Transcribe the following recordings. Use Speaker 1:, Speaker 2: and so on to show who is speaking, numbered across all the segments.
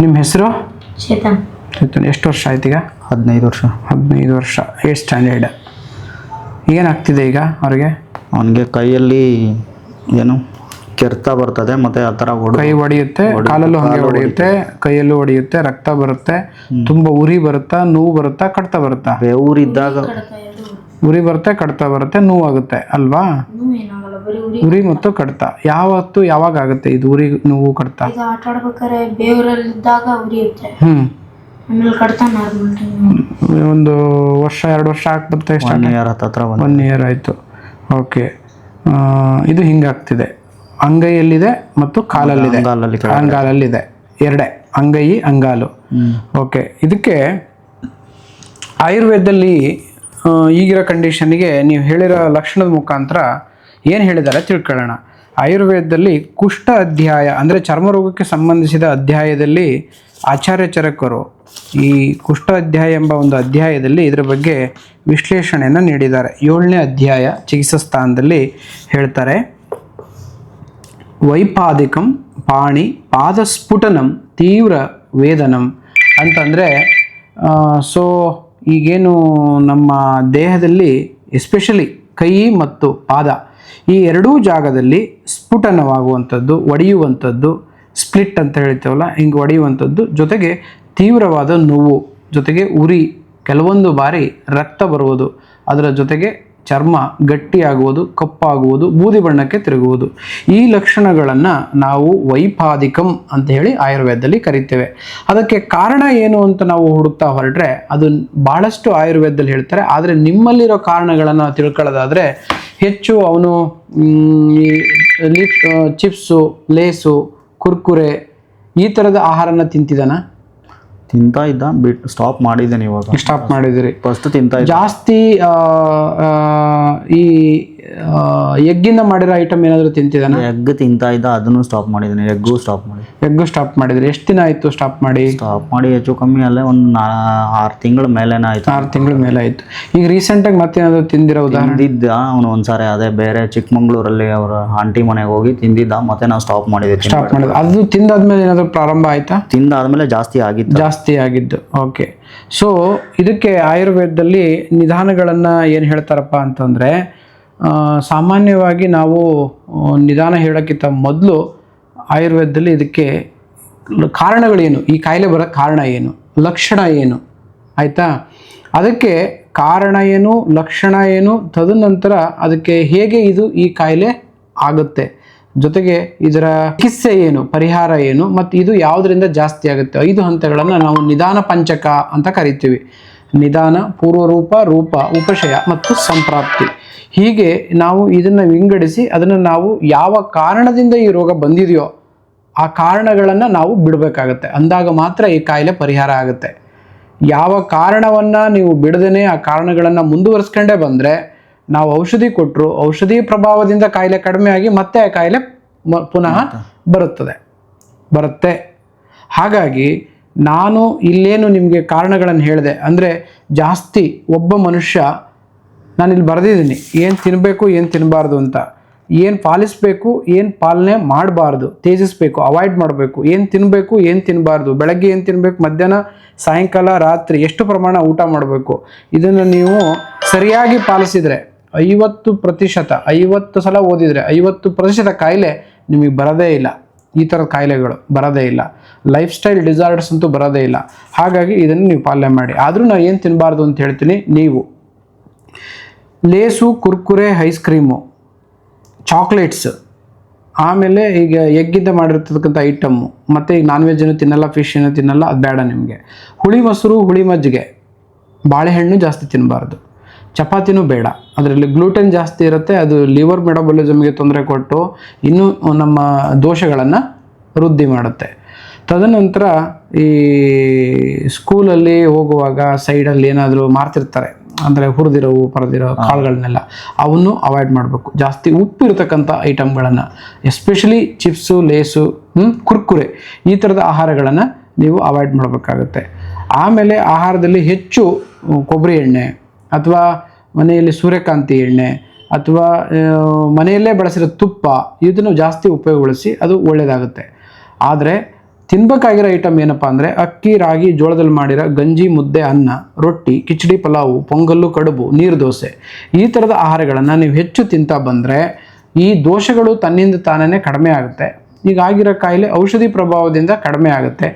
Speaker 1: ನಿಮ್ಮ ಹೆಸರು?
Speaker 2: ಚೇತನ್.
Speaker 1: ಚೇತನ್. ಎಷ್ಟು ವರ್ಷ ಆಯ್ತು ಈಗ?
Speaker 3: 15 ವರ್ಷ.
Speaker 1: 15 ವರ್ಷ. 8th standard. ಏನಾಗ್ತಿದೆ ಈಗ ಅವ್ರಿಗೆ?
Speaker 3: ಅವನಿಗೆ ಕೈಯಲ್ಲಿ ಏನು ಕೆರೆತ ಬರ್ತದೆ, ಮತ್ತೆ ಆ ಥರ
Speaker 1: ಕೈ ಹೊಡೆಯುತ್ತೆ, ಕಾಲಲ್ಲೂ ಹಾಗೆ ಹೊಡೆಯುತ್ತೆ, ಕೈಯಲ್ಲೂ ಹೊಡೆಯುತ್ತೆ, ರಕ್ತ ಬರುತ್ತೆ, ತುಂಬಾ ಉರಿ ಬರುತ್ತಾ, ನೋವು ಬರುತ್ತಾ, ಕಡ್ತ ಬರುತ್ತಾ?
Speaker 3: ಊರಿದ್ದಾಗ
Speaker 1: ಉರಿ ಬರುತ್ತೆ, ಕಡ್ತ ಬರುತ್ತೆ, ನೋವಾಗುತ್ತೆ ಅಲ್ವಾ? ಉರಿ ಮತ್ತು ಕಡ್ತ ಯಾವಾಗ ಆಗುತ್ತೆ ಇದು ಉರಿ ನೋವು ಕಡ್ತ?
Speaker 2: ಆಟ ಆಡ್ಬೇಕಾದ್ರೆ ಬೇವರಲ್ಲಿದ್ದಾಗ ಉರಿಯುತ್ತೆ,
Speaker 1: ಹ್ಮ್
Speaker 2: ಆಮೇಲೆ ಕಡ್ತ ನಾರ್ಮಲ್.
Speaker 1: ಒಂದು ವರ್ಷ 2 ವರ್ಷ ಆಗ್ಬಿಡುತ್ತೆ. 1 ಇಯರ್ ಆಯ್ತು. ಓಕೆ. ಇದು ಹಿಂಗಾಗ್ತಿದೆ. ಅಂಗೈಯಲ್ಲಿದೆ ಮತ್ತು ಕಾಲಲ್ಲಿದೆ, ಅಂಗಾಲಲ್ಲಿದೆ, ಎರಡೇ, ಅಂಗೈ ಅಂಗಾಲು. ಓಕೆ. ಇದಕ್ಕೆ ಆಯುರ್ವೇದದಲ್ಲಿ ಈಗಿರೋ ಕಂಡೀಷನ್ಗೆ ನೀವು ಹೇಳಿರೋ ಲಕ್ಷಣದ ಮುಖಾಂತರ ಏನು ಹೇಳಿದ್ದಾರೆ ತಿಳ್ಕೊಳ್ಳೋಣ. ಆಯುರ್ವೇದದಲ್ಲಿ ಕುಷ್ಠ ಅಧ್ಯಾಯ ಅಂದರೆ ಚರ್ಮರೋಗಕ್ಕೆ ಸಂಬಂಧಿಸಿದ ಅಧ್ಯಾಯದಲ್ಲಿ ಆಚಾರ್ಯ ಚರಕರು ಈ ಕುಷ್ಠ ಅಧ್ಯಾಯ ಎಂಬ ಒಂದು ಅಧ್ಯಾಯದಲ್ಲಿ ಇದರ ಬಗ್ಗೆ ವಿಶ್ಲೇಷಣೆಯನ್ನು ನೀಡಿದ್ದಾರೆ. 7ನೇ ಅಧ್ಯಾಯ ಚಿಕಿತ್ಸಾ ಸ್ಥಾನದಲ್ಲಿ ಹೇಳ್ತಾರೆ, ವೈಪಾದಿಕಂ ಪಾಣಿ ಪಾದಸ್ಫುಟನಂ ತೀವ್ರ ವೇದನಂ ಅಂತಂದರೆ, ಸೊ ಈಗೇನು ನಮ್ಮ ದೇಹದಲ್ಲಿ ಎಸ್ಪೆಷಲಿ ಕೈ ಮತ್ತು ಪಾದ ಈ ಎರಡೂ ಜಾಗದಲ್ಲಿ ಸ್ಫುಟನವಾಗುವಂಥದ್ದು, ಒಡೆಯುವಂಥದ್ದು, ಸ್ಪ್ಲಿಟ್ ಅಂತ ಹೇಳ್ತೇವಲ್ಲ, ಹಿಂಗೆ ಒಡೆಯುವಂಥದ್ದು, ಜೊತೆಗೆ ತೀವ್ರವಾದ ನೋವು, ಜೊತೆಗೆ ಉರಿ, ಕೆಲವೊಂದು ಬಾರಿ ರಕ್ತ ಬರುವುದು, ಅದರ ಜೊತೆಗೆ ಚರ್ಮ ಗಟ್ಟಿಯಾಗುವುದು, ಕಪ್ಪಾಗುವುದು, ಬೂದಿ ಬಣ್ಣಕ್ಕೆ ತಿರುಗುವುದು. ಈ ಲಕ್ಷಣಗಳನ್ನು ನಾವು ವೈಪಾದಿಕಂ ಅಂತ ಹೇಳಿ ಆಯುರ್ವೇದದಲ್ಲಿ ಕರಿತೇವೆ. ಅದಕ್ಕೆ ಕಾರಣ ಏನು ಅಂತ ನಾವು ಹುಡುಕ್ತಾ ಹೊರಟ್ರೆ ಅದು ಭಾಳಷ್ಟು ಆಯುರ್ವೇದದಲ್ಲಿ ಹೇಳ್ತಾರೆ. ಆದರೆ ನಿಮ್ಮಲ್ಲಿರೋ ಕಾರಣಗಳನ್ನು ತಿಳ್ಕೊಳ್ಳೋದಾದರೆ ಹೆಚ್ಚು ಅವನು ಚಿಪ್ಸು, ಲೇಸು, ಕುರ್ಕುರೆ ಈ ಥರದ ಆಹಾರನ ತಿಂತಿದ್ದಾನ?
Speaker 3: ತಿಂತಾ ಇದ್ದ, ಬಿಟ್ಟು ಸ್ಟಾಪ್ ಮಾಡಿದ್ದೇನೆ. ಇವಾಗ
Speaker 1: ಸ್ಟಾಪ್ ಮಾಡಿದಿರಿ?
Speaker 3: ಫಸ್ಟ್ ತಿಂತಾ ಇದ್ದ.
Speaker 1: ಜಾಸ್ತಿ ಈ ಎಗ್ಗಿಂದ ಮಾಡಿರೋ ಐಟಮ್ ಏನಾದರೂ ತಿಂತಿದ್ದಾನ?
Speaker 3: ಎಗ್ ತಿಂತಾ ಇದ್ದ, ಅದನ್ನು ಸ್ಟಾಪ್ ಮಾಡಿದ್ದೇನೆ. ಎಗ್ಗು ಸ್ಟಾಪ್ ಮಾಡಿದ್ರಿ? ಎಷ್ಟು ದಿನ ಆಯಿತು ಸ್ಟಾಪ್ ಮಾಡಿ? ಹೆಚ್ಚು ಕಮ್ಮಿ ಅಲ್ಲೇ ಒಂದು 6 ತಿಂಗಳ ಮೇಲೇನ ಆಯ್ತು.
Speaker 1: 6 ತಿಂಗಳ ಮೇಲೆ ಆಯಿತು. ಈಗ ರೀಸೆಂಟಾಗಿ ಮತ್ತೇನಾದರೂ ತಿಂದಿರೋ ಉದಾಹರಣೆ?
Speaker 3: ತಿಂದಿದ್ದ ಅವನು ಒಂದ್ಸಾರಿ, ಅದೇ ಬೇರೆ ಚಿಕ್ಕಮಂಗ್ಳೂರಲ್ಲಿ ಅವರ ಆಂಟಿ ಮನೆಗೆ ಹೋಗಿ ತಿಂದಿದ್ದ, ಮತ್ತೆ ನಾವು ಸ್ಟಾಪ್ ಮಾಡಿದ್ವಿ.
Speaker 1: ಅದು ತಿಂದಾದ್ಮೇಲೆ ಏನಾದರೂ ಪ್ರಾರಂಭ ಆಯ್ತಾ?
Speaker 3: ತಿಂದಾದ್ಮೇಲೆ ಜಾಸ್ತಿ ಆಗಿದ್ದು.
Speaker 1: ಓಕೆ. ಸೊ ಇದಕ್ಕೆ ಆಯುರ್ವೇದದಲ್ಲಿ ನಿಧಾನಗಳನ್ನು ಏನು ಹೇಳ್ತಾರಪ್ಪ ಅಂತಂದರೆ, ಸಾಮಾನ್ಯವಾಗಿ ನಾವು ನಿಧಾನ ಹೇಳೋಕ್ಕಿಂತ ಮೊದಲು ಆಯುರ್ವೇದದಲ್ಲಿ ಇದಕ್ಕೆ ಕಾರಣಗಳೇನು, ಈ ಕಾಯಿಲೆ ಬರೋಕ್ಕೆ ಕಾರಣ ಏನು, ಲಕ್ಷಣ ಏನು, ಆಯಿತಾ? ಅದಕ್ಕೆ ಕಾರಣ ಏನು, ಲಕ್ಷಣ ಏನು, ತದನಂತರ ಅದಕ್ಕೆ ಹೇಗೆ ಈ ಕಾಯಿಲೆ ಆಗುತ್ತೆ, ಜೊತೆಗೆ ಇದರ ಚಿಕಿತ್ಸೆ ಏನು, ಪರಿಹಾರ ಏನು, ಮತ್ತು ಇದು ಯಾವುದರಿಂದ ಜಾಸ್ತಿ ಆಗುತ್ತೆ, 5 ಹಂತಗಳನ್ನು ನಾವು ನಿಧಾನ ಪಂಚಕ ಅಂತ ಕರಿತೀವಿ. ನಿಧಾನ, ಪೂರ್ವರೂಪ, ರೂಪ, ಉಪಶಯ ಮತ್ತು ಸಂಪ್ರಾಪ್ತಿ. ಹೀಗೆ ನಾವು ಇದನ್ನು ವಿಂಗಡಿಸಿ ಅದನ್ನು ನಾವು ಯಾವ ಕಾರಣದಿಂದ ಈ ರೋಗ ಬಂದಿದೆಯೋ ಆ ಕಾರಣಗಳನ್ನು ನಾವು ಬಿಡಬೇಕಾಗತ್ತೆ. ಅಂದಾಗ ಮಾತ್ರ ಈ ಕಾಯಿಲೆ ಪರಿಹಾರ ಆಗುತ್ತೆ. ಯಾವ ಕಾರಣವನ್ನು ನೀವು ಬಿಡದೇ ಆ ಕಾರಣಗಳನ್ನು ಮುಂದುವರಿಸ್ಕೊಂಡೇ ಬಂದರೆ ನಾವು ಔಷಧಿ ಕೊಟ್ಟರು, ಔಷಧಿ ಪ್ರಭಾವದಿಂದ ಕಾಯಿಲೆ ಕಡಿಮೆ ಆಗಿ ಮತ್ತೆ ಆ ಕಾಯಿಲೆ ಪುನಃ ಬರುತ್ತೆ. ಹಾಗಾಗಿ ನಾನು ಇಲ್ಲೇನು ನಿಮಗೆ ಕಾರಣಗಳನ್ನು ಹೇಳಿದೆ ಅಂದರೆ, ಜಾಸ್ತಿ ಒಬ್ಬ ಮನುಷ್ಯ, ನಾನಿಲ್ಲಿ ಬರೆದಿದ್ದೀನಿ ಏನು ತಿನ್ನಬೇಕು ಏನು ತಿನ್ನಬಾರ್ದು ಅಂತ, ಏನು ಪಾಲಿಸಬೇಕು ಏನು ಪಾಲನೆ ಮಾಡಬಾರ್ದು, ತ್ಯಜಿಸಬೇಕು, ಅವಾಯ್ಡ್ ಮಾಡಬೇಕು, ಏನು ತಿನ್ನಬೇಕು ಏನು ತಿನ್ನಬಾರ್ದು, ಬೆಳಗ್ಗೆ ಏನು ತಿನ್ನಬೇಕು, ಮಧ್ಯಾಹ್ನ, ಸಾಯಂಕಾಲ, ರಾತ್ರಿ ಎಷ್ಟು ಪ್ರಮಾಣ ಊಟ ಮಾಡಬೇಕು, ಇದನ್ನು ನೀವು ಸರಿಯಾಗಿ ಪಾಲಿಸಿದರೆ 50%, 50 ಸಲ ಓದಿದರೆ 50% ಕಾಯಿಲೆ ನಿಮಗೆ ಬರೋದೇ ಇಲ್ಲ. ಈ ಥರದ ಕಾಯಿಲೆಗಳು ಬರೋದೇ ಇಲ್ಲ. ಲೈಫ್ ಸ್ಟೈಲ್ ಡಿಸಾರ್ಡರ್ಸ್ ಅಂತೂ ಬರೋದೇ ಇಲ್ಲ. ಹಾಗಾಗಿ ಇದನ್ನು ನೀವು ಪಾಲನೆ ಮಾಡಿ. ಆದರೂ ನಾನು ಏನು ತಿನ್ನಬಾರ್ದು ಅಂತ ಹೇಳ್ತೀನಿ. ನೀವು ಲೇಸು, ಕುರ್ಕುರೆ, ಐಸ್ ಕ್ರೀಮು, ಚಾಕ್ಲೇಟ್ಸ್, ಆಮೇಲೆ ಈಗ ಎಗ್ಗಿಂದ ಮಾಡಿರ್ತಕ್ಕಂಥ ಐಟಮ್ಮು, ಮತ್ತು ಈಗ ನಾನ್ ವೆಜ್ಜನ್ನು ತಿನ್ನಲ್ಲ, ಫಿಶನ್ನು ತಿನ್ನಲ್ಲ, ಅದು ಬೇಡ ನಿಮಗೆ. ಹುಳಿ ಮೊಸರು, ಹುಳಿ ಮಜ್ಜಿಗೆ, ಬಾಳೆಹಣ್ಣು ಜಾಸ್ತಿ ತಿನ್ನಬಾರ್ದು, ಚಪಾತಿನೂ ಬೇಡ. ಅದರಲ್ಲಿ ಗ್ಲೂಟೆನ್ ಜಾಸ್ತಿ ಇರುತ್ತೆ, ಅದು ಲಿವರ್ ಮೆಟಬಾಲಿಸಮ್ಗೆ ತೊಂದರೆ ಕೊಟ್ಟು ಇನ್ನೂ ನಮ್ಮ ದೋಷಗಳನ್ನು ವೃದ್ಧಿ ಮಾಡುತ್ತೆ. ತದನಂತರ ಈ ಸ್ಕೂಲಲ್ಲಿ ಹೋಗುವಾಗ ಸೈಡಲ್ಲಿ ಏನಾದರೂ ಮಾರ್ತಿರ್ತಾರೆ, ಅಂದರೆ ಹುರಿದಿರೋವು ಪರದಿರೋ ಕಾಳುಗಳನ್ನೆಲ್ಲ, ಅವನ್ನು ಅವಾಯ್ಡ್ ಮಾಡಬೇಕು. ಜಾಸ್ತಿ ಉಪ್ಪಿರತಕ್ಕಂಥ ಐಟಮ್ಗಳನ್ನು, ಎಸ್ಪೆಷಲಿ ಚಿಪ್ಸು, ಲೇಸು, ಕುರ್ಕುರೆ ಈ ಥರದ ಆಹಾರಗಳನ್ನು ನೀವು ಅವಾಯ್ಡ್ ಮಾಡಬೇಕಾಗತ್ತೆ. ಆಮೇಲೆ ಆಹಾರದಲ್ಲಿ ಹೆಚ್ಚು ಕೊಬ್ಬರಿ ಎಣ್ಣೆ ಅಥವಾ ಮನೆಯಲ್ಲಿ ಸೂರ್ಯಕಾಂತಿ ಎಣ್ಣೆ ಅಥವಾ ಮನೆಯಲ್ಲೇ ಬಳಸಿರೋ ತುಪ್ಪ, ಇದನ್ನು ಜಾಸ್ತಿ ಉಪಯೋಗಗೊಳಿಸಿ, ಅದು ಒಳ್ಳೆಯದಾಗುತ್ತೆ. ಆದರೆ ತಿನ್ಬೇಕಾಗಿರೋ ಐಟಮ್ ಏನಪ್ಪ ಅಂದರೆ ಅಕ್ಕಿ ರಾಗಿ ಜೋಳದಲ್ಲಿ ಮಾಡಿರೋ ಗಂಜಿ ಮುದ್ದೆ ಅನ್ನ ರೊಟ್ಟಿ ಕಿಚಡಿ ಪಲಾವು ಪೊಂಗಲ್ಲು ಕಡುಬು ನೀರು ದೋಸೆ ಈ ಥರದ ಆಹಾರಗಳನ್ನು ನೀವು ಹೆಚ್ಚು ತಿಂತಾ ಬಂದರೆ ಈ ದೋಷಗಳು ತನ್ನಿಂದ ತಾನೇ ಕಡಿಮೆ ಆಗುತ್ತೆ. ಈಗಾಗಿರೋ ಕಾಯಿಲೆ ಔಷಧಿ ಪ್ರಭಾವದಿಂದ ಕಡಿಮೆ ಆಗುತ್ತೆ.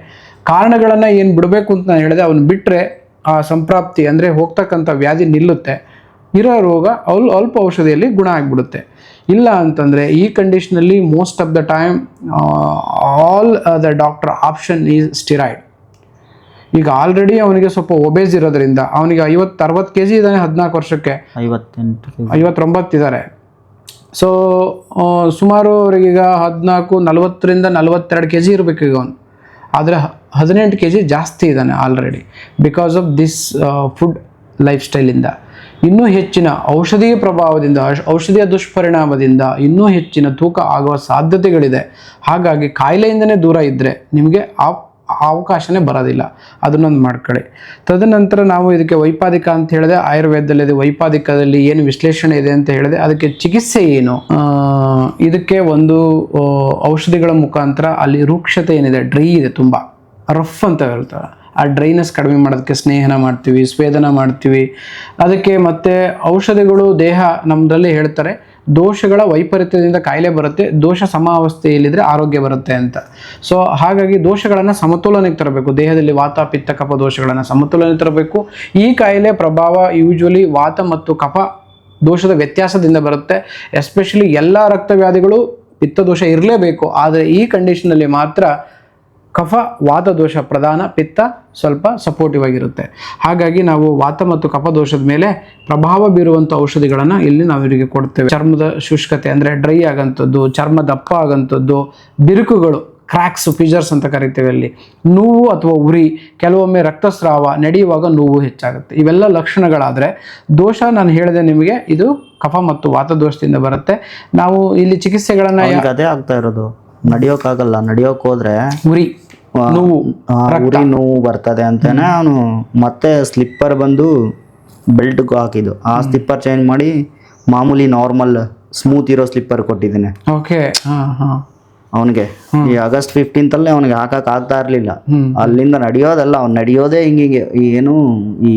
Speaker 1: ಕಾರಣಗಳನ್ನು ಏನು ಬಿಡಬೇಕು ಅಂತ ನಾನು ಹೇಳಿದೆ, ಅವನು ಬಿಟ್ಟರೆ ಆ ಸಂಪ್ರಾಪ್ತಿ ಅಂದರೆ ಹೋಗ್ತಕ್ಕಂಥ ವ್ಯಾಧಿ ನಿಲ್ಲುತ್ತೆ. ಇರೋ ರೋಗ ಅಲ್ಪ ಔಷಧಿಯಲ್ಲಿ ಗುಣ ಆಗಿಬಿಡುತ್ತೆ. ಇಲ್ಲ ಅಂತಂದರೆ ಈ ಕಂಡೀಷನಲ್ಲಿ most of the time all the doctor option is steroid. ಈಗ ಆಲ್ರೆಡಿ ಅವನಿಗೆ ಸ್ವಲ್ಪ ಒಬೇಸ್ ಇರೋದ್ರಿಂದ ಅವನಿಗೆ 50-60 kg ಇದ್ದಾನೆ, 14 ವರ್ಷಕ್ಕೆ 59 ಇದ್ದಾರೆ. ಸೊ ಸುಮಾರು ಅವರಿಗೀಗ 14-40ರಿಂದ 42 kg ಇರಬೇಕು ಈಗ ಅವನು. ಆದರೆ 18 kg ಜಾಸ್ತಿ ಇದ್ದಾನೆ already because of this food life ಸ್ಟೈಲಿಂದ. ಇನ್ನೂ ಹೆಚ್ಚಿನ ಔಷಧೀಯ ಪ್ರಭಾವದಿಂದ, ಔಷಧಿಯ ದುಷ್ಪರಿಣಾಮದಿಂದ ಇನ್ನೂ ಹೆಚ್ಚಿನ ತೂಕ ಆಗುವ ಸಾಧ್ಯತೆಗಳಿದೆ. ಹಾಗಾಗಿ ಕಾಯಿಲೆಯಿಂದನೇ ದೂರ ಇದ್ದರೆ ನಿಮಗೆ ಅವಕಾಶನೇ ಬರೋದಿಲ್ಲ. ಅದನ್ನೊಂದು ಮಾಡ್ಕೊಳ್ಳಿ. ತದನಂತರ ನಾವು ಇದಕ್ಕೆ ವೈಪಾದಿಕ ಅಂತ ಹೇಳಿದೆ, ಆಯುರ್ವೇದದಲ್ಲಿ ವೈಪಾದಿಕದಲ್ಲಿ ಏನು ವಿಶ್ಲೇಷಣೆ ಇದೆ ಅಂತ ಹೇಳಿದೆ. ಅದಕ್ಕೆ ಚಿಕಿತ್ಸೆ ಏನು, ಇದಕ್ಕೆ ಒಂದು ಔಷಧಿಗಳ ಮುಖಾಂತರ ಅಲ್ಲಿ ರೂಕ್ಷತೆ ಏನಿದೆ, ಡ್ರೈ ಇದೆ, ತುಂಬ ರಫ್ ಅಂತ ಹೇಳ್ತಾರೆ, ಆ ಡ್ರೈನೆಸ್ ಕಡಿಮೆ ಮಾಡೋದಕ್ಕೆ ಸ್ನೇಹನ ಮಾಡ್ತೀವಿ, ಸ್ವೇದನ ಮಾಡ್ತೀವಿ. ಅದಕ್ಕೆ ಮತ್ತೆ ಔಷಧಿಗಳು ದೇಹ ನಮ್ಮದಲ್ಲಿ ಹೇಳ್ತಾರೆ ದೋಷಗಳ ವೈಪರೀತ್ಯದಿಂದ ಕಾಯಿಲೆ ಬರುತ್ತೆ, ದೋಷ ಸಮಾವಸ್ಥೆಯಲ್ಲಿದ್ದರೆ ಆರೋಗ್ಯ ಬರುತ್ತೆ ಅಂತ. ಸೊ ಹಾಗಾಗಿ ದೋಷಗಳನ್ನು ಸಮತೋಲನಕ್ಕೆ ತರಬೇಕು. ದೇಹದಲ್ಲಿ ವಾತ ಪಿತ್ತ ಕಫ ದೋಷಗಳನ್ನು ಸಮತೋಲನಕ್ಕೆ ತರಬೇಕು. ಈ ಕಾಯಿಲೆ ಪ್ರಭಾವ ಯೂಶ್ವಲಿ ವಾತ ಮತ್ತು ಕಫ ದೋಷದ ವ್ಯತ್ಯಾಸದಿಂದ ಬರುತ್ತೆ. ಎಸ್ಪೆಷಲಿ ಎಲ್ಲ ರಕ್ತವ್ಯಾಧಿಗಳು ಪಿತ್ತ ದೋಷ ಇರಲೇಬೇಕು, ಆದರೆ ಈ ಕಂಡೀಷನಲ್ಲಿ ಮಾತ್ರ ಕಫ ವಾತ ದೋಷ ಪ್ರಧಾನ, ಪಿತ್ತ ಸ್ವಲ್ಪ ಸಪೋರ್ಟಿವ್ ಆಗಿರುತ್ತೆ. ಹಾಗಾಗಿ ನಾವು ವಾತ ಮತ್ತು ಕಫ ದೋಷದ ಮೇಲೆ ಪ್ರಭಾವ ಬೀರುವಂಥ ಔಷಧಿಗಳನ್ನು ಇಲ್ಲಿ ನಾವು ಇವರಿಗೆ ಕೊಡ್ತೇವೆ. ಚರ್ಮದ ಶುಷ್ಕತೆ ಅಂದರೆ ಡ್ರೈ ಆಗೋಂಥದ್ದು, ಚರ್ಮ ದಪ್ಪ ಆಗೋಂಥದ್ದು, ಬಿರುಕುಗಳು ಕ್ರ್ಯಾಕ್ಸ್ ಫಿಜರ್ಸ್ ಅಂತ ಕರಿತೇವೆ, ಅಲ್ಲಿ ನೋವು ಅಥವಾ ಉರಿ, ಕೆಲವೊಮ್ಮೆ ರಕ್ತಸ್ರಾವ, ನಡೆಯುವಾಗ ನೋವು ಹೆಚ್ಚಾಗುತ್ತೆ. ಇವೆಲ್ಲ ಲಕ್ಷಣಗಳಾದರೆ ದೋಷ ನಾನು ಹೇಳಿದೆ ನಿಮಗೆ, ಇದು ಕಫ ಮತ್ತು ವಾತ ದೋಷದಿಂದ ಬರುತ್ತೆ. ನಾವು ಇಲ್ಲಿ ಚಿಕಿತ್ಸೆಗಳನ್ನು
Speaker 3: ಅದೇ ಆಗ್ತಾ ಇರೋದು, ನಡೆಯೋಕ್ಕಾಗಲ್ಲ, ನಡೆಯೋಕೆ ಹೋದ್ರೆ
Speaker 1: ಉರಿ ನೋವು
Speaker 3: ಉರಿ ನೋವು ಬರ್ತದೆ ಅಂತಾನೆ ಅವನು ಮತ್ತೆ ಸ್ಲಿಪ್ಪರ್ ಬಂದು ಬೆಲ್ಟ್ಗೂ ಹಾಕಿದ್ದು. ಆ ಸ್ಲಿಪ್ಪರ್ ಚೇಂಜ್ ಮಾಡಿ ಮಾಮೂಲಿ ನಾರ್ಮಲ್ ಸ್ಮೂತ್ ಇರೋ ಸ್ಲಿಪ್ಪರ್ ಕೊಟ್ಟಿದ್ದೀನಿ.
Speaker 1: ಓಕೆ.
Speaker 3: ಅವನಿಗೆ ಈ ಆಗಸ್ಟ್ 15 ಅವನಿಗೆ ಹಾಕಕ್ ಆಗ್ತಾ ಇರ್ಲಿಲ್ಲ. ಅಲ್ಲಿಂದ ನಡೆಯೋದಲ್ಲ, ಅವ್ನು ನಡೆಯೋದೇ ಹಿಂಗೆ ಏನು ಈ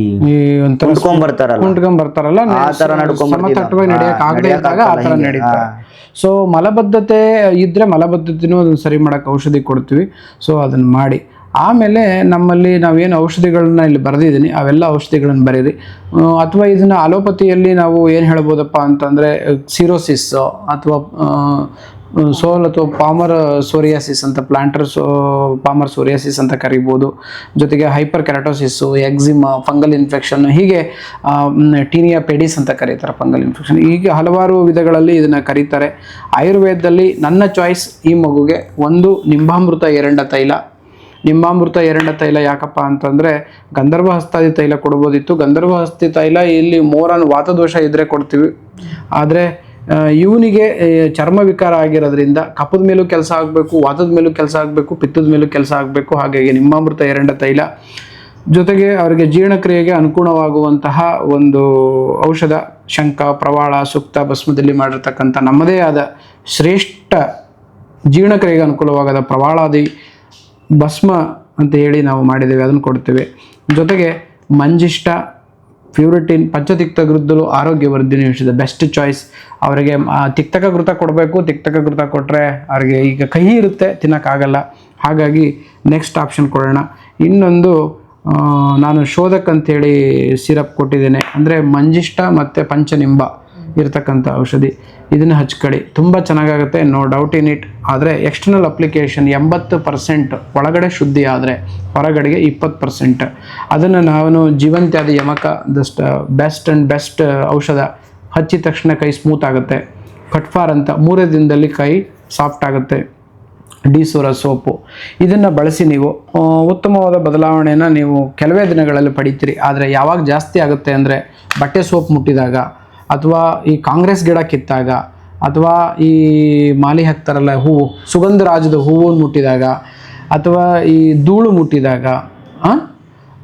Speaker 1: ಕುಂಟ್ಕೊಂಡ್ಬರ್ತಾರಲ್ಲ
Speaker 3: ಆ ತರ ನಡ್ಕೊಂಡ್ಬರ್ತಾರೆ.
Speaker 1: ಸೊ ಮಲಬದ್ಧತೆ ಇದ್ರೆ ಮಲಬದ್ಧತೆನೂ ಅದನ್ನು ಸರಿ ಮಾಡಕ್ಕೆ ಔಷಧಿ ಕೊಡ್ತೀವಿ. ಸೊ ಅದನ್ನು ಮಾಡಿ ಆಮೇಲೆ ನಮ್ಮಲ್ಲಿ ನಾವೇನು ಔಷಧಿಗಳನ್ನ ಇಲ್ಲಿ ಬರೆದಿದ್ದೀನಿ ಅವೆಲ್ಲ ಔಷಧಿಗಳನ್ನು ಬರೀರಿ. ಅಥವಾ ಇದನ್ನು ಅಲೋಪತಿಯಲ್ಲಿ ನಾವು ಏನು ಹೇಳ್ಬೋದಪ್ಪ ಅಂತಂದರೆ ಸಿರೋಸಿಸ್ ಅಥವಾ ಅಥವಾ ಪಾಮರ್ ಸೋರಿಯಾಸಿಸ್ ಅಂತ, ಪಾಮರ್ ಸೋರಿಯಾಸಿಸ್ ಅಂತ ಕರಿಬೋದು. ಜೊತೆಗೆ ಹೈಪರ್ ಕೆರಾಟೋಸಿಸ್ಸು, ಎಕ್ಸಿಮಾ, ಫಂಗಲ್ ಇನ್ಫೆಕ್ಷನ್, ಹೀಗೆ ಟೀನಿಯಾ ಪೆಡಿಸ್ ಅಂತ ಕರೀತಾರೆ ಫಂಗಲ್ ಇನ್ಫೆಕ್ಷನ್. ಹೀಗೆ ಹಲವಾರು ವಿಧಗಳಲ್ಲಿ ಇದನ್ನು ಕರೀತಾರೆ. ಆಯುರ್ವೇದದಲ್ಲಿ ನನ್ನ ಚಾಯ್ಸ್ ಈ ಮಗುಗೆ ಒಂದು ನಿಂಬಾಮೃತ ಎರಂಡ ತೈಲ. ನಿಂಬಾಮೃತ ಎರಂಡ ತೈಲ ಯಾಕಪ್ಪ ಅಂತಂದರೆ ಗಂಧರ್ವ ಹಸ್ತಾದಿ ತೈಲ ಕೊಡ್ಬೋದಿತ್ತು. ಗಂಧರ್ವ ಹಸ್ತಿ ತೈಲ ಇಲ್ಲಿ ಮೋರನ್ ವಾತದೋಷ ಇದ್ದರೆ ಕೊಡ್ತೀವಿ. ಆದರೆ ಇವನಿಗೆ ಚರ್ಮ ವಿಕಾರ ಆಗಿರೋದ್ರಿಂದ ಕಫದ ಮೇಲೂ ಕೆಲಸ ಆಗಬೇಕು, ವಾತದ ಮೇಲೂ ಕೆಲಸ ಆಗಬೇಕು, ಪಿತ್ತದ ಮೇಲೂ ಕೆಲಸ ಆಗಬೇಕು. ಹಾಗಾಗಿ ನಿಂಬಾಮೃತ ಎರಂಡ ತೈಲ ಜೊತೆಗೆ ಅವರಿಗೆ ಜೀರ್ಣಕ್ರಿಯೆಗೆ ಅನುಗುಣವಾಗುವಂತಹ ಒಂದು ಔಷಧ ಶಂಖ, ಪ್ರವಾಳ, ಸುಕ್ತ, ಭಸ್ಮದಲ್ಲಿ ಮಾಡಿರ್ತಕ್ಕಂಥ ನಮ್ಮದೇ ಆದ ಶ್ರೇಷ್ಠ ಜೀರ್ಣಕ್ರಿಯೆಗೆ ಅನುಕೂಲವಾಗದ ಪ್ರವಾಳಾದಿ ಭಸ್ಮ ಅಂತ ಹೇಳಿ ನಾವು ಮಾಡಿದ್ದೇವೆ, ಅದನ್ನು ಕೊಡ್ತೇವೆ. ಜೊತೆಗೆ ಮಂಜಿಷ್ಟ, ಪ್ಯೂರಿಟಿನ್, ಪಂಚತಿಕ್ತ ಘೃತದಲ್ಲೂ ಆರೋಗ್ಯವರ್ಧಿನಿ ಔಷಧ ಬೆಸ್ಟ್ ಚಾಯ್ಸ್. ಅವರಿಗೆ ತಿಕ್ತಕ ಘೃತ ಕೊಡಬೇಕು. ತಿಕ್ತಕ ಘೃತ ಕೊಟ್ಟರೆ ಅವರಿಗೆ ಈಗ ಕಹಿ ಇರುತ್ತೆ, ತಿನ್ನೋಕ್ಕಾಗಲ್ಲ. ಹಾಗಾಗಿ ನೆಕ್ಸ್ಟ್ ಆಪ್ಷನ್ ಕೊಡೋಣ. ಇನ್ನೊಂದು ನಾನು ಶೋಧಕ್ ಅಂಥೇಳಿ ಸಿರಪ್ ಕೊಟ್ಟಿದ್ದೇನೆ, ಅಂದರೆ ಮಂಜಿಷ್ಟ ಮತ್ತು ಪಂಚನಿಂಬ ಇರತಕ್ಕಂಥ ಔಷಧಿ. ಇದನ್ನು ಹಚ್ಕೊಳ್ಳಿ, ತುಂಬ ಚೆನ್ನಾಗಾಗುತ್ತೆ, ನೋ ಡೌಟ್ ಇನ್ ಇಟ್. ಆದರೆ ಎಕ್ಸ್ಟರ್ನಲ್ ಅಪ್ಲಿಕೇಶನ್ 80% ಒಳಗಡೆ ಶುದ್ಧಿ ಆದರೆ ಹೊರಗಡೆಗೆ 20%. ಅದನ್ನು ನಾನು ಜೀವಂತ್ಯಾದಿ ಯಮಕ ಬೆಸ್ಟ್ ಆ್ಯಂಡ್ ಬೆಸ್ಟ್ ಔಷಧ. ಹಚ್ಚಿದ ತಕ್ಷಣ ಕೈ ಸ್ಮೂತ್ ಆಗುತ್ತೆ. ಕಟ್ಫಾರ್ ಅಂತ 3 ದಿನದಲ್ಲಿ ಕೈ ಸಾಫ್ಟ್ ಆಗುತ್ತೆ. ಡಿಸೋರ ಸೋಪು ಇದನ್ನು ಬಳಸಿ ನೀವು ಉತ್ತಮವಾದ ಬದಲಾವಣೆಯನ್ನು ನೀವು ಕೆಲವೇ ದಿನಗಳಲ್ಲಿ ಪಡಿತೀರಿ. ಆದರೆ ಯಾವಾಗ ಜಾಸ್ತಿ ಆಗುತ್ತೆ ಅಂದರೆ ಬಟ್ಟೆ ಸೋಪ್ ಮುಟ್ಟಿದಾಗ, ಅಥವಾ ಈ ಕಾಂಗ್ರೆಸ್ ಗಿಡ ಕಿತ್ತಾಗ, ಅಥವಾ ಈ ಮಾಲಿ ಹಾಕ್ತಾರಲ್ಲ ಹೂವು, ಸುಗಂಧರಾಜದ ಹೂವನ್ನು ಮುಟ್ಟಿದಾಗ, ಅಥವಾ ಈ ಧೂಳು ಮುಟ್ಟಿದಾಗ,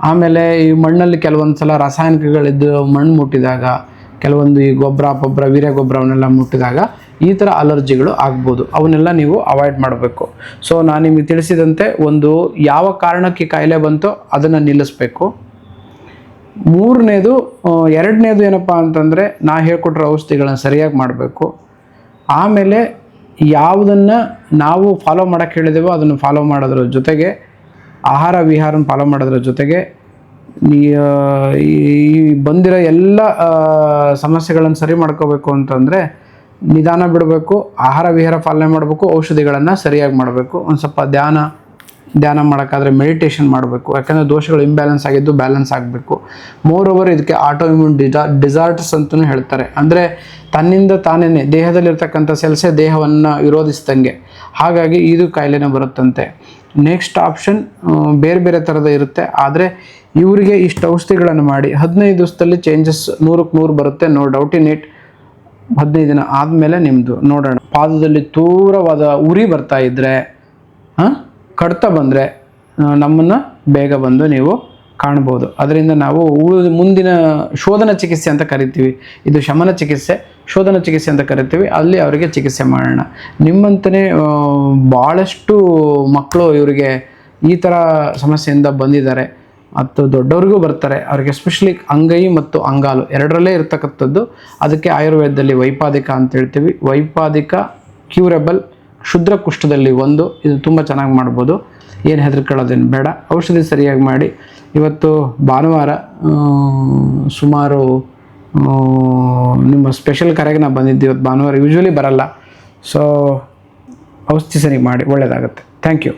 Speaker 1: ಆಮೇಲೆ ಈ ಮಣ್ಣಲ್ಲಿ ಕೆಲವೊಂದು ಸಲ ರಾಸಾಯನಿಕಗಳಿದ್ದು ಮಣ್ಣು ಮುಟ್ಟಿದಾಗ, ಕೆಲವೊಂದು ಈ ಗೊಬ್ಬರ ವೀರ್ಯ ಗೊಬ್ಬರವನ್ನೆಲ್ಲ ಮುಟ್ಟಿದಾಗ ಈ ಥರ ಅಲರ್ಜಿಗಳು ಆಗ್ಬೋದು. ಅವನ್ನೆಲ್ಲ ನೀವು ಅವಾಯ್ಡ್ ಮಾಡಬೇಕು. ಸೊ ನಾನು ನಿಮಗೆ ತಿಳಿಸಿದಂತೆ ಒಂದು ಯಾವ ಕಾರಣಕ್ಕೆ ಕಾಯಿಲೆ ಬಂತೋ ಅದನ್ನು ನಿಲ್ಲಿಸಬೇಕು. ಎರಡನೇದು ಏನಪ್ಪ ಅಂತಂದರೆ ನಾ ಹೇಳ್ಕೊಟ್ರೋ ಔಷಧಿಗಳನ್ನು ಸರಿಯಾಗಿ ಮಾಡಬೇಕು. ಆಮೇಲೆ ಯಾವುದನ್ನು ನಾವು ಫಾಲೋ ಮಾಡೋಕ್ಕೆ ಹೇಳಿದೆವೋ ಅದನ್ನು ಫಾಲೋ ಮಾಡೋದ್ರ ಜೊತೆಗೆ ಆಹಾರ ವಿಹಾರನ ಫಾಲೋ ಮಾಡೋದ್ರ ಜೊತೆಗೆ ಈ ಬಂದಿರೋ ಎಲ್ಲ ಸಮಸ್ಯೆಗಳನ್ನು ಸರಿ ಮಾಡ್ಕೋಬೇಕು ಅಂತಂದರೆ ನಿಧಾನ ಬಿಡಬೇಕು, ಆಹಾರ ವಿಹಾರ ಪಾಲನೆ ಮಾಡಬೇಕು, ಔಷಧಿಗಳನ್ನು ಸರಿಯಾಗಿ ಮಾಡಬೇಕು. ಒಂದು ಸ್ವಲ್ಪ ಧ್ಯಾನ ಮಾಡೋಕ್ಕಾದ್ರೆ ಮೆಡಿಟೇಷನ್ ಮಾಡಬೇಕು. ಯಾಕಂದರೆ ದೋಷಗಳು ಇಂಬ್ಯಾಲೆನ್ಸ್ ಆಗಿದ್ದು ಬ್ಯಾಲೆನ್ಸ್ ಆಗಬೇಕು. ಮೋರ್ ಇದಕ್ಕೆ ಆಟೋ ಇಮ್ಯೂನ್ ಡಿಸಾರ್ಡರ್ಸ್ ಅಂತಲೂ ಹೇಳ್ತಾರೆ. ಅಂದರೆ ತನ್ನಿಂದ ತಾನೇ ದೇಹದಲ್ಲಿರ್ತಕ್ಕಂಥ ಸೆಲ್ಸೇ ದೇಹವನ್ನು ವಿರೋಧಿಸ್ದಂಗೆ, ಹಾಗಾಗಿ ಇದು ಕಾಯಿಲೆನೇ ಬರುತ್ತಂತೆ. ನೆಕ್ಸ್ಟ್ ಆಪ್ಷನ್ ಬೇರೆ ಬೇರೆ ಥರದ ಇರುತ್ತೆ. ಆದರೆ ಇವರಿಗೆ ಇಷ್ಟು ಔಷಧಿಗಳನ್ನು ಮಾಡಿ 15 ದಿವಸದಲ್ಲಿ ಚೇಂಜಸ್ 100ಕ್ಕೆ 100 ಬರುತ್ತೆ. No doubt in it. 15 ದಿನ ಆದಮೇಲೆ ನಿಮ್ಮದು ನೋಡೋಣ. ಪಾದದಲ್ಲಿ ತೀವ್ರವಾದ ಉರಿ ಬರ್ತಾ ಇದ್ದರೆ, ಕಡ್ತ ಬಂದರೆ ನಮ್ಮನ್ನು ಬೇಗ ಬಂದು ನೀವು ಕಾಣ್ಬೋದು. ಅದರಿಂದ ನಾವು ಮುಂದಿನ ಶೋಧನ ಚಿಕಿತ್ಸೆ ಅಂತ ಕರಿತೀವಿ. ಇದು ಶಮನ ಚಿಕಿತ್ಸೆ, ಶೋಧನ ಚಿಕಿತ್ಸೆ ಅಂತ ಕರಿತೀವಿ. ಅಲ್ಲಿ ಅವರಿಗೆ ಚಿಕಿತ್ಸೆ ಮಾಡೋಣ. ನಿಮ್ಮಂತಲೇ ಭಾಳಷ್ಟು ಮಕ್ಕಳು ಇವರಿಗೆ ಈ ಥರ ಸಮಸ್ಯೆಯಿಂದ ಬಂದಿದ್ದಾರೆ. ಮತ್ತು ದೊಡ್ಡವ್ರಿಗೂ ಬರ್ತಾರೆ. ಅವ್ರಿಗೆ ಎಸ್ಪೆಷಲಿ ಅಂಗೈ ಮತ್ತು ಅಂಗಾಲು ಎರಡರಲ್ಲೇ ಇರ್ತಕ್ಕಂಥದ್ದು. ಅದಕ್ಕೆ ಆಯುರ್ವೇದದಲ್ಲಿ ವೈಪಾದಿಕ ಅಂತ ಹೇಳ್ತೀವಿ. ವೈಪಾದಿಕ ಕ್ಯೂರಬಲ್, ಕ್ಷುದ್ರ ಕುಷ್ಠದಲ್ಲಿ ಇದು ತುಂಬ ಚೆನ್ನಾಗಿ ಮಾಡ್ಬೋದು. ಏನು ಹೆದರ್ಕೊಳ್ಳೋದೇನು ಬೇಡ. ಔಷಧಿ ಸರಿಯಾಗಿ ಮಾಡಿ. ಇವತ್ತು ಭಾನುವಾರ, ಸುಮಾರು ನಿಮ್ಮ ಸ್ಪೆಷಲ್ ಕರೆಗೆ ನಾನು ಬಂದಿದ್ದೆ. ಇವತ್ತು ಭಾನುವಾರ ಯೂಶ್ವಲಿ ಬರಲ್ಲ. ಸೊ ಔಷಧಿ ಸರಿ ಮಾಡಿ, ಒಳ್ಳೆಯದಾಗುತ್ತೆ. Thank you.